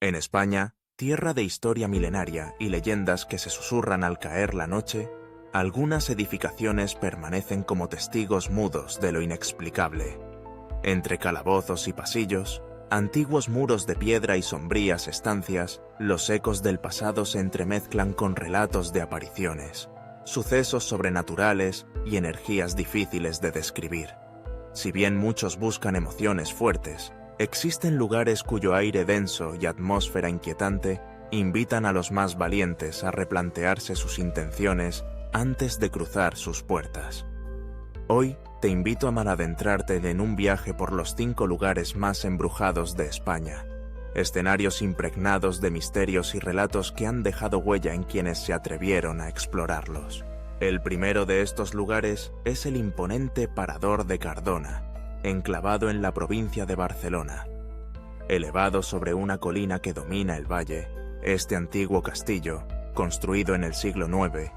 En España, tierra de historia milenaria y leyendas que se susurran al caer la noche, algunas edificaciones permanecen como testigos mudos de lo inexplicable. Entre calabozos y pasillos, antiguos muros de piedra y sombrías estancias, los ecos del pasado se entremezclan con relatos de apariciones, sucesos sobrenaturales y energías difíciles de describir. Si bien muchos buscan emociones fuertes, existen lugares cuyo aire denso y atmósfera inquietante invitan a los más valientes a replantearse sus intenciones antes de cruzar sus puertas. Hoy te invito a adentrarte en un viaje por los 5 lugares más embrujados de España, escenarios impregnados de misterios y relatos que han dejado huella en quienes se atrevieron a explorarlos. El primero de estos lugares es el imponente Parador de Cardona, enclavado en la provincia de Barcelona. Elevado sobre una colina que domina el valle, este antiguo castillo, construido en el siglo IX,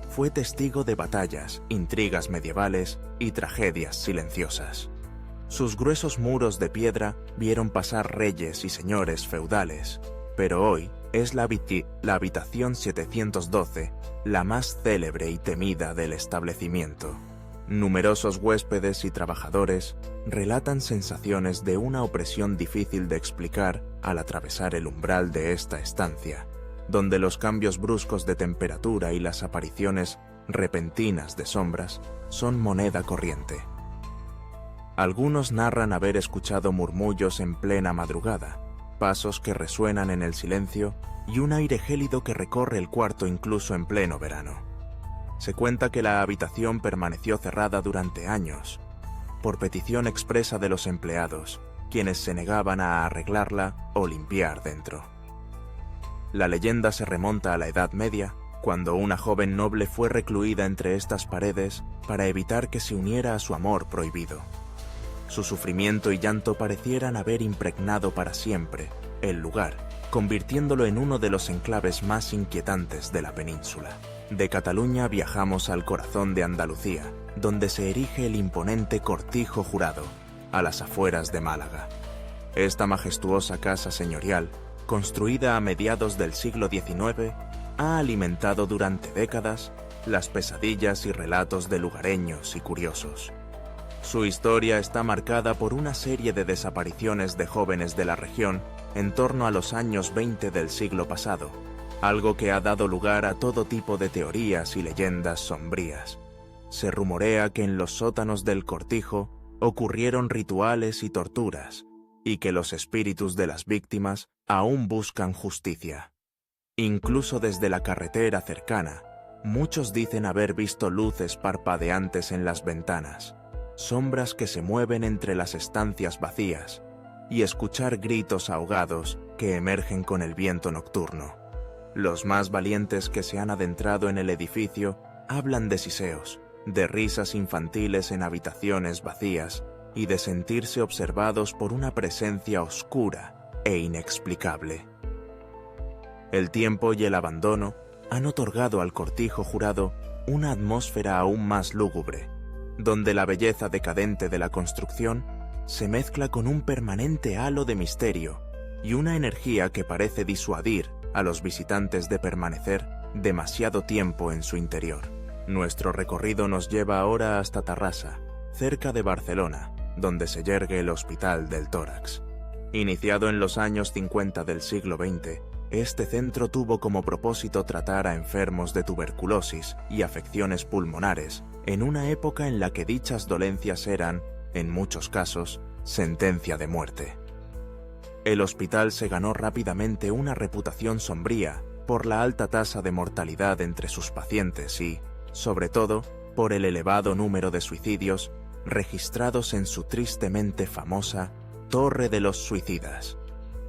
fue testigo de batallas, intrigas medievales y tragedias silenciosas. Sus gruesos muros de piedra vieron pasar reyes y señores feudales, pero hoy es la habitación 712, la más célebre y temida del establecimiento. Numerosos huéspedes y trabajadores relatan sensaciones de una opresión difícil de explicar al atravesar el umbral de esta estancia, donde los cambios bruscos de temperatura y las apariciones repentinas de sombras son moneda corriente. Algunos narran haber escuchado murmullos en plena madrugada, pasos que resuenan en el silencio y un aire gélido que recorre el cuarto incluso en pleno verano. Se cuenta que la habitación permaneció cerrada durante años, por petición expresa de los empleados, quienes se negaban a arreglarla o limpiar dentro. La leyenda se remonta a la Edad Media, cuando una joven noble fue recluida entre estas paredes para evitar que se uniera a su amor prohibido. Su sufrimiento y llanto parecieran haber impregnado para siempre el lugar, convirtiéndolo en uno de los enclaves más inquietantes de la península. De Cataluña viajamos al corazón de Andalucía, donde se erige el imponente Cortijo Jurado, a las afueras de Málaga. Esta majestuosa casa señorial, construida a mediados del siglo XIX, ha alimentado durante décadas las pesadillas y relatos de lugareños y curiosos. Su historia está marcada por una serie de desapariciones de jóvenes de la región en torno a los años 20 del siglo pasado, algo que ha dado lugar a todo tipo de teorías y leyendas sombrías. Se rumorea que en los sótanos del Cortijo ocurrieron rituales y torturas, y que los espíritus de las víctimas aún buscan justicia. Incluso desde la carretera cercana, muchos dicen haber visto luces parpadeantes en las ventanas, sombras que se mueven entre las estancias vacías, y escuchar gritos ahogados que emergen con el viento nocturno. Los más valientes que se han adentrado en el edificio hablan de siseos, de risas infantiles en habitaciones vacías y de sentirse observados por una presencia oscura e inexplicable. El tiempo y el abandono han otorgado al Cortijo Jurado una atmósfera aún más lúgubre, donde la belleza decadente de la construcción se mezcla con un permanente halo de misterio y una energía que parece disuadir a los visitantes de permanecer demasiado tiempo en su interior. Nuestro recorrido nos lleva ahora hasta Tarrasa, cerca de Barcelona, donde se yergue el Hospital del Tórax. Iniciado en los años 50 del siglo XX, este centro tuvo como propósito tratar a enfermos de tuberculosis y afecciones pulmonares, en una época en la que dichas dolencias eran, en muchos casos, sentencia de muerte. El hospital se ganó rápidamente una reputación sombría por la alta tasa de mortalidad entre sus pacientes y, sobre todo, por el elevado número de suicidios registrados en su tristemente famosa Torre de los Suicidas.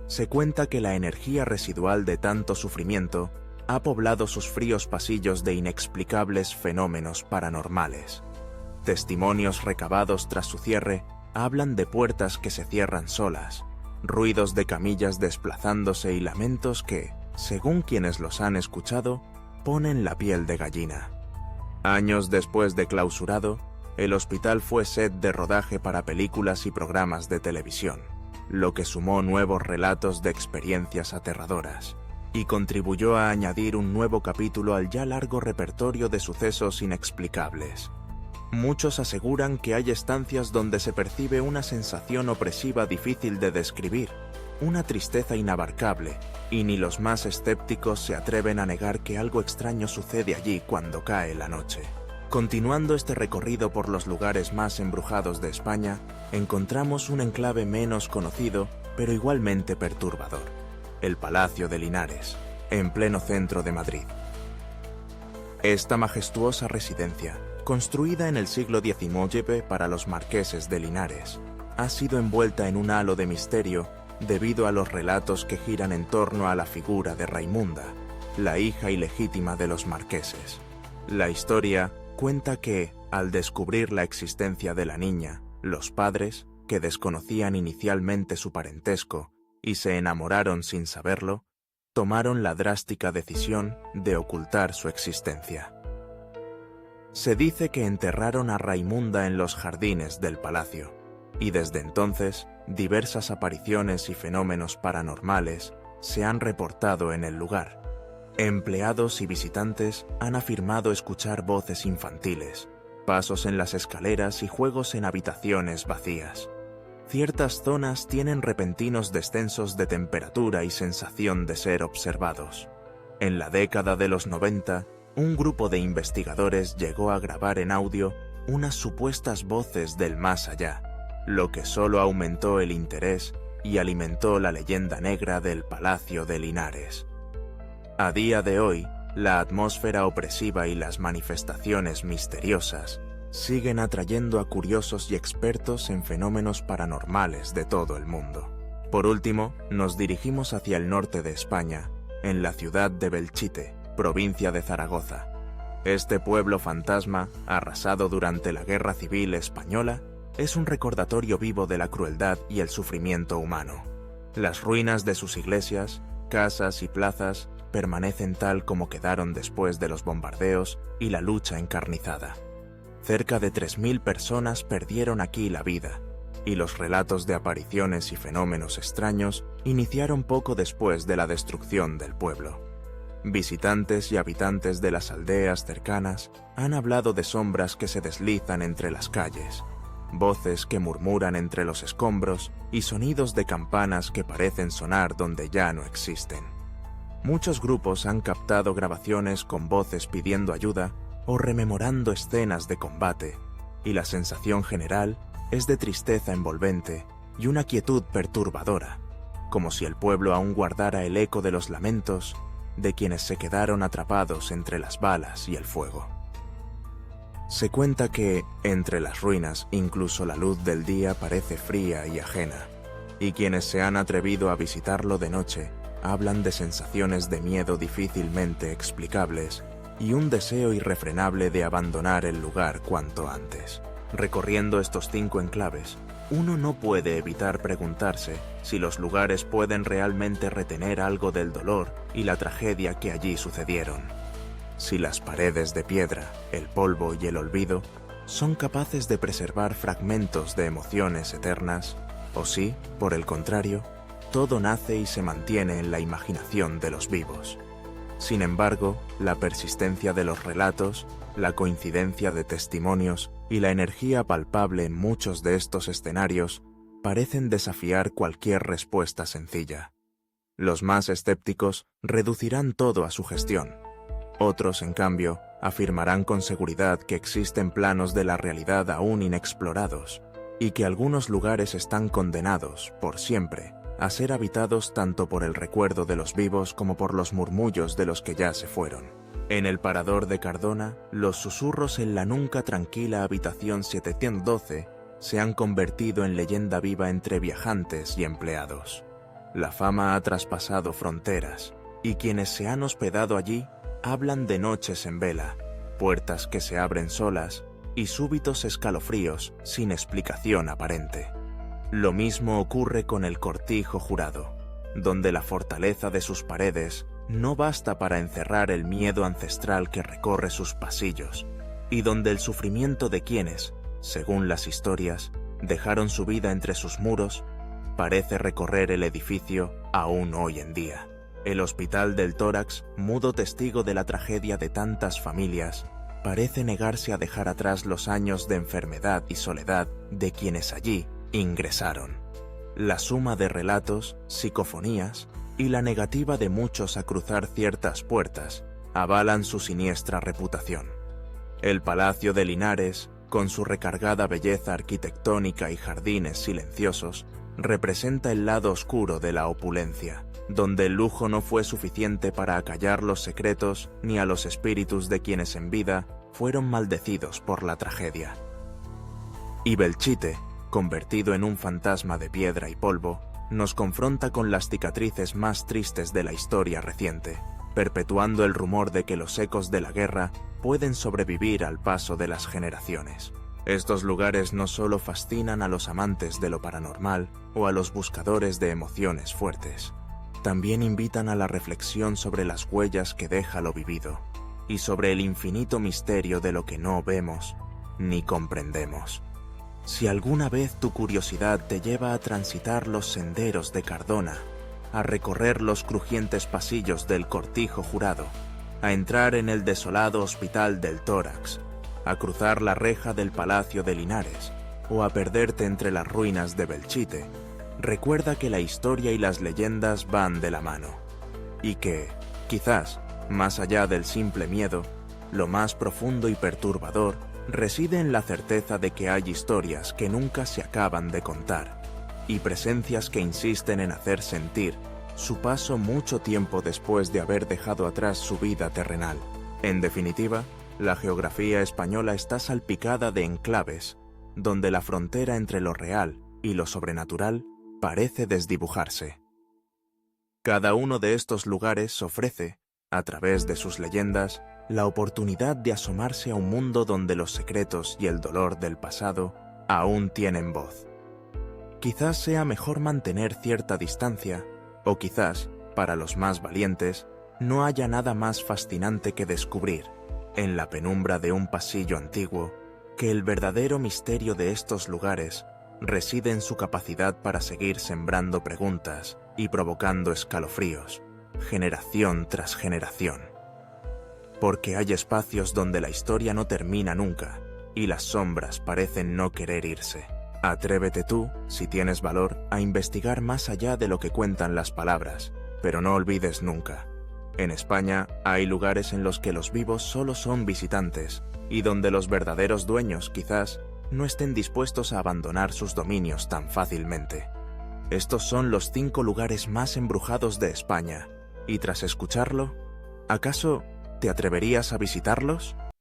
Se cuenta que la energía residual de tanto sufrimiento ha poblado sus fríos pasillos de inexplicables fenómenos paranormales. Testimonios recabados tras su cierre hablan de puertas que se cierran solas, ruidos de camillas desplazándose y lamentos que, según quienes los han escuchado, ponen la piel de gallina. Años después de clausurado, el hospital fue set de rodaje para películas y programas de televisión. lo que sumó nuevos relatos de experiencias aterradoras y contribuyó a añadir un nuevo capítulo al ya largo repertorio de sucesos inexplicables. Muchos aseguran que hay estancias donde se percibe una sensación opresiva difícil de describir, una tristeza inabarcable, y ni los más escépticos se atreven a negar que algo extraño sucede allí cuando cae la noche. Continuando este recorrido por los lugares más embrujados de España, encontramos un enclave menos conocido, pero igualmente perturbador: el Palacio de Linares, en pleno centro de Madrid. Esta majestuosa residencia, construida en el siglo XIX para los marqueses de Linares, ha sido envuelta en un halo de misterio debido a los relatos que giran en torno a la figura de Raimunda, la hija ilegítima de los marqueses. La historia cuenta que, al descubrir la existencia de la niña, los padres, que desconocían inicialmente su parentesco y se enamoraron sin saberlo, tomaron la drástica decisión de ocultar su existencia. Se dice que enterraron a Raimunda en los jardines del palacio, y desde entonces diversas apariciones y fenómenos paranormales se han reportado en el lugar. Empleados y visitantes han afirmado escuchar voces infantiles, pasos en las escaleras y juegos en habitaciones vacías. Ciertas zonas tienen repentinos descensos de temperatura y sensación de ser observados. En la década de los 90, un grupo de investigadores llegó a grabar en audio unas supuestas voces del más allá, lo que solo aumentó el interés y alimentó la leyenda negra del Palacio de Linares. A día de hoy, la atmósfera opresiva y las manifestaciones misteriosas siguen atrayendo a curiosos y expertos en fenómenos paranormales de todo el mundo. Por último, nos dirigimos hacia el norte de España, en la ciudad de Belchite, provincia de Zaragoza. Este pueblo fantasma, arrasado durante la Guerra Civil Española, es un recordatorio vivo de la crueldad y el sufrimiento humano. Las ruinas de sus iglesias, casas y plazas permanecen tal como quedaron después de los bombardeos y la lucha encarnizada. Cerca de 3.000 personas perdieron aquí la vida, y los relatos de apariciones y fenómenos extraños iniciaron poco después de la destrucción del pueblo. Visitantes y habitantes de las aldeas cercanas han hablado de sombras que se deslizan entre las calles, voces que murmuran entre los escombros y sonidos de campanas que parecen sonar donde ya no existen. Muchos grupos han captado grabaciones con voces pidiendo ayuda o rememorando escenas de combate, y la sensación general es de tristeza envolvente y una quietud perturbadora, como si el pueblo aún guardara el eco de los lamentos de quienes se quedaron atrapados entre las balas y el fuego. Se cuenta que, entre las ruinas, incluso la luz del día parece fría y ajena, y quienes se han atrevido a visitarlo de noche hablan de sensaciones de miedo difícilmente explicables y un deseo irrefrenable de abandonar el lugar cuanto antes. Recorriendo estos 5 enclaves, uno no puede evitar preguntarse si los lugares pueden realmente retener algo del dolor y la tragedia que allí sucedieron. Si las paredes de piedra, el polvo y el olvido son capaces de preservar fragmentos de emociones eternas, o si, por el contrario, todo nace y se mantiene en la imaginación de los vivos. Sin embargo, la persistencia de los relatos, la coincidencia de testimonios y la energía palpable en muchos de estos escenarios parecen desafiar cualquier respuesta sencilla. Los más escépticos reducirán todo a sugestión. Otros, en cambio, afirmarán con seguridad que existen planos de la realidad aún inexplorados y que algunos lugares están condenados, por siempre, a ser habitados tanto por el recuerdo de los vivos como por los murmullos de los que ya se fueron. En el Parador de Cardona, los susurros en la nunca tranquila habitación 712 se han convertido en leyenda viva entre viajantes y empleados. La fama ha traspasado fronteras, y quienes se han hospedado allí hablan de noches en vela, puertas que se abren solas y súbitos escalofríos sin explicación aparente. Lo mismo ocurre con el Cortijo Jurado, donde la fortaleza de sus paredes no basta para encerrar el miedo ancestral que recorre sus pasillos, y donde el sufrimiento de quienes, según las historias, dejaron su vida entre sus muros, parece recorrer el edificio aún hoy en día. El Hospital del Tórax, mudo testigo de la tragedia de tantas familias, parece negarse a dejar atrás los años de enfermedad y soledad de quienes allí ingresaron. La suma de relatos, psicofonías y la negativa de muchos a cruzar ciertas puertas avalan su siniestra reputación. El Palacio de Linares, con su recargada belleza arquitectónica y jardines silenciosos, representa el lado oscuro de la opulencia, donde el lujo no fue suficiente para acallar los secretos ni a los espíritus de quienes en vida fueron maldecidos por la tragedia. Y Belchite, convertido en un fantasma de piedra y polvo, nos confronta con las cicatrices más tristes de la historia reciente, perpetuando el rumor de que los ecos de la guerra pueden sobrevivir al paso de las generaciones. Estos lugares no solo fascinan a los amantes de lo paranormal o a los buscadores de emociones fuertes, también invitan a la reflexión sobre las huellas que deja lo vivido y sobre el infinito misterio de lo que no vemos ni comprendemos. Si alguna vez tu curiosidad te lleva a transitar los senderos de Cardona, a recorrer los crujientes pasillos del Cortijo Jurado, a entrar en el desolado Hospital del Tórax, a cruzar la reja del Palacio de Linares o a perderte entre las ruinas de Belchite, recuerda que la historia y las leyendas van de la mano y que, quizás, más allá del simple miedo, lo más profundo y perturbador reside en la certeza de que hay historias que nunca se acaban de contar y presencias que insisten en hacer sentir su paso mucho tiempo después de haber dejado atrás su vida terrenal. En definitiva, la geografía española está salpicada de enclaves, donde la frontera entre lo real y lo sobrenatural parece desdibujarse. Cada uno de estos lugares ofrece, a través de sus leyendas, la oportunidad de asomarse a un mundo donde los secretos y el dolor del pasado aún tienen voz. Quizás sea mejor mantener cierta distancia, o quizás, para los más valientes, no haya nada más fascinante que descubrir, en la penumbra de un pasillo antiguo, que el verdadero misterio de estos lugares reside en su capacidad para seguir sembrando preguntas y provocando escalofríos, generación tras generación. Porque hay espacios donde la historia no termina nunca y las sombras parecen no querer irse. Atrévete tú, si tienes valor, a investigar más allá de lo que cuentan las palabras, pero no olvides nunca: en España hay lugares en los que los vivos solo son visitantes y donde los verdaderos dueños quizás no estén dispuestos a abandonar sus dominios tan fácilmente. Estos son los 5 lugares más embrujados de España, y tras escucharlo, ¿acaso te atreverías a visitarlos?